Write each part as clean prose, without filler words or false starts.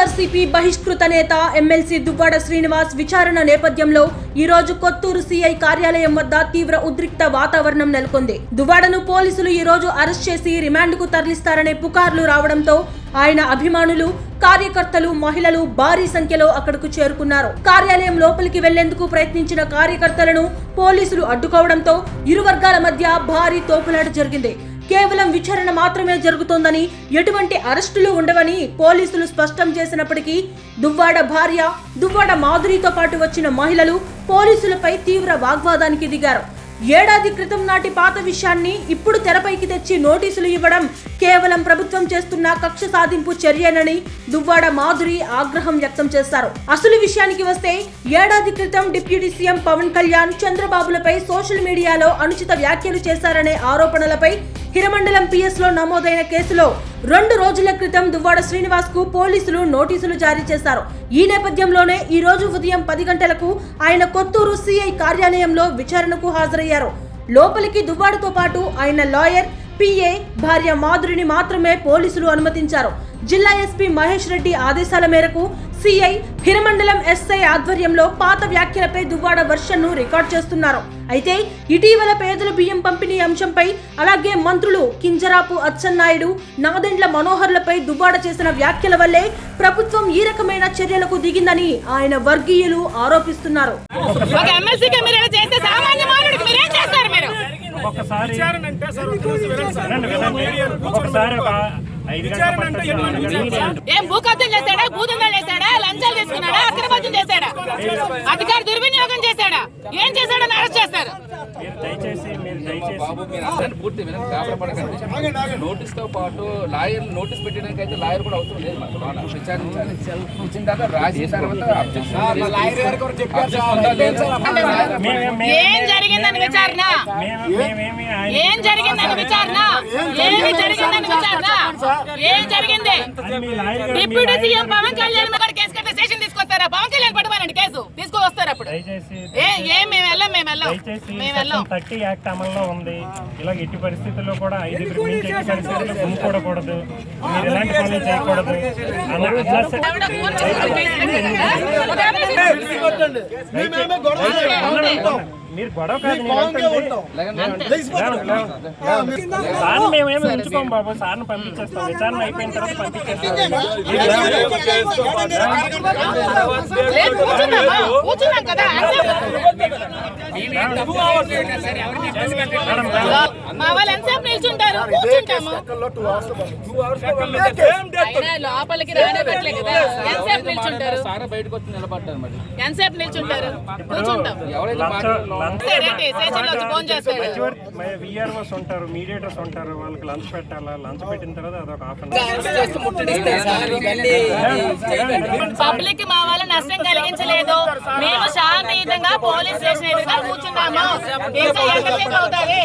వైఎస్ఆర్సీపీ బహిష్కృత నేత ఎమ్మెల్సీ దువ్వాడ శ్రీనివాస్ విచారణ నేపథ్యంలో ఈ రోజు కొత్తూరు సీఐ కార్యాలయం వద్ద తీవ్ర ఉద్రిక్త వాతావరణం నెలకొంది. దువ్వాడను పోలీసులు ఈ రోజు అరెస్ట్ చేసి రిమాండ్కు తరలిస్తారనే పుకార్లు రావడంతో ఆయన అభిమానులు, కార్యకర్తలు, మహిళలు భారీ సంఖ్యలో అక్కడకు చేరుకున్నారు. కార్యాలయం లోపలికి వెళ్లేందుకు ప్రయత్నించిన కార్యకర్తలను పోలీసులు అడ్డుకోవడంతో ఇరు వర్గాల మధ్య భారీ తోపులాట జరిగింది. కేవలం విచారణ మాత్రమే జరుగుతోందని, ఎటువంటి అరెస్టులు ఉండవని పోలీసులు స్పష్టం చేసినప్పటికీ దువ్వాడ భార్య, దువ్వాడ మాధురితో పాటు వచ్చిన మహిళలు పోలీసులపై తీవ్ర వాగ్వాదానికి దిగారు. ఏడాది క్రితం నాటి పాత విషయాన్ని ఇప్పుడు తెరపైకి తెచ్చి నోటీసులు ఇవ్వడం కేవలం ప్రభుత్వం చేస్తున్న కక్ష సాధింపు చర్యనని దువ్వాడ మాధురి ఆగ్రహం వ్యక్తం చేశారు. అసలు విషయానికి వస్తే ఏడాది క్రితం డిప్యూటీ సీఎం పవన్ కళ్యాణ్ చంద్రబాబులపై సోషల్ మీడియాలో అనుచిత వ్యాఖ్యలు చేశారనే ఆరోపణలపై హిరమండలం పిఎస్ లో నమోదైన కేసులో 2 రోజుల క్రితం దువ్వాడ శ్రీనివాస్ కు పోలీసులు నోటీసులు జారీ చేశారు. ఈ నేపథ్యంలోనే ఈ రోజు ఉదయం 10 గంటలకు ఆయన కొత్తూరు సిఐ కార్యాలయంలో విచారణకు హాజరయ్యారు. లోపలికి దువ్వాడతో పాటు ఆయన లాయర్, పిఏ, భార్య మాధురిని మాత్రమే పోలీసులు అనుమతించారు. జిల్లా ఎస్పీ మహేష్ రెడ్డి ఆదేశాల మేరకు సిఐ, హిరమండలం ఎస్ఐ ఆధ్వర్యంలో పాత వ్యాఖ్యలపై దువ్వాడ వర్షన్ను రికార్డ్ చేస్తున్నారు. అయితే ఇటీవల పేదల బియ్యం పంపిణీ అంశంపై, అలాగే మంత్రులు కింజరాపు అచ్చెన్నాయుడు, నాదెండ్ల మనోహర్లపై దువ్వాడ చేసిన వ్యాఖ్యల వల్లే ప్రభుత్వం ఈ రకమైన చర్యలకు దిగిందని ఆయన వర్గీయులు ఆరోపిస్తున్నారు. ఏం భూకబ్జం చేశాడా, భూదందాలు చేశాడా, లంచాలు తీసుకున్నాడా, అక్రమార్జన చేశాడా, అధికార దుర్వినియోగం చేశాడా, ఏం చేశాడని అరెస్ట్ చేస్తారు. నోటీస్ తో పాటు లాయర్ నోటీస్ పెట్టడానికి అయితే లాయర్ కూడా అవసరం లేదు. విచారించాలి, ఇచ్చిన దాకా రాసిన తర్వాత ఏం జరిగిందని విచారణ, ఏం జరిగిందని విచారణ, ఏమి జరిగిందని విచారణ, ఏం జరిగింది. Deputy CM Pawan Kalyan case కట్టే స్టేషన్ తీసుకొస్తారా? పవన్ కళ్యాణ్ పట్టుకోవాలండి, కేసు తీసుకొస్తారు. అప్పుడు మేము వెళ్ళాం. 30 యాక్ట్ అమల్లో ఉంది. ఇలా ఎట్టి పరిస్థితుల్లో కూడా 5 మించి ఎట్టి పరిస్థితుల్లో గుమ్ముకూడకూడదు, మీరు ఎలాంటి పనులు చేయకూడదు. మీరు గొడవ కాదు, సార్ని మేమేమి ఉంచుకోం బాబు, సార్ని పంపించేస్తాం. విచారణ అయిపోయిన తర్వాత పంపించేస్తాం. మా వాళ్ళు ఎంతసేపు నిల్చుంటారు? లోపలికి రానే పెట్టలే కదా, ఎంతసేపు నిల్చుంటారు? ఎంతసేపు నిల్చుంటారు? కూర్చుంటాం. విఆర్ఓస్ ఉంటారు, మీడియేటర్స్ ఉంటారు, వాళ్ళకి లంచ్ పెట్టాలా, లంచ్ పెట్టిన తర్వాత అదొక హాఫ్ పబ్లిక్ మా వాళ్ళ నష్టం కలిగించలేదు. మేము శాంతియుతంగా పోలీస్ స్టేషన్ ఎదురుగా కూర్చున్నాము. ఇంకా ఎంతసేపు అవుతుంది?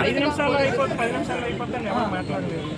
5 నిమిషాలు అయిపోతుంది, 10 నిమిషాలు అయిపోతుంది. ఎవరు మాట్లాడలేదు.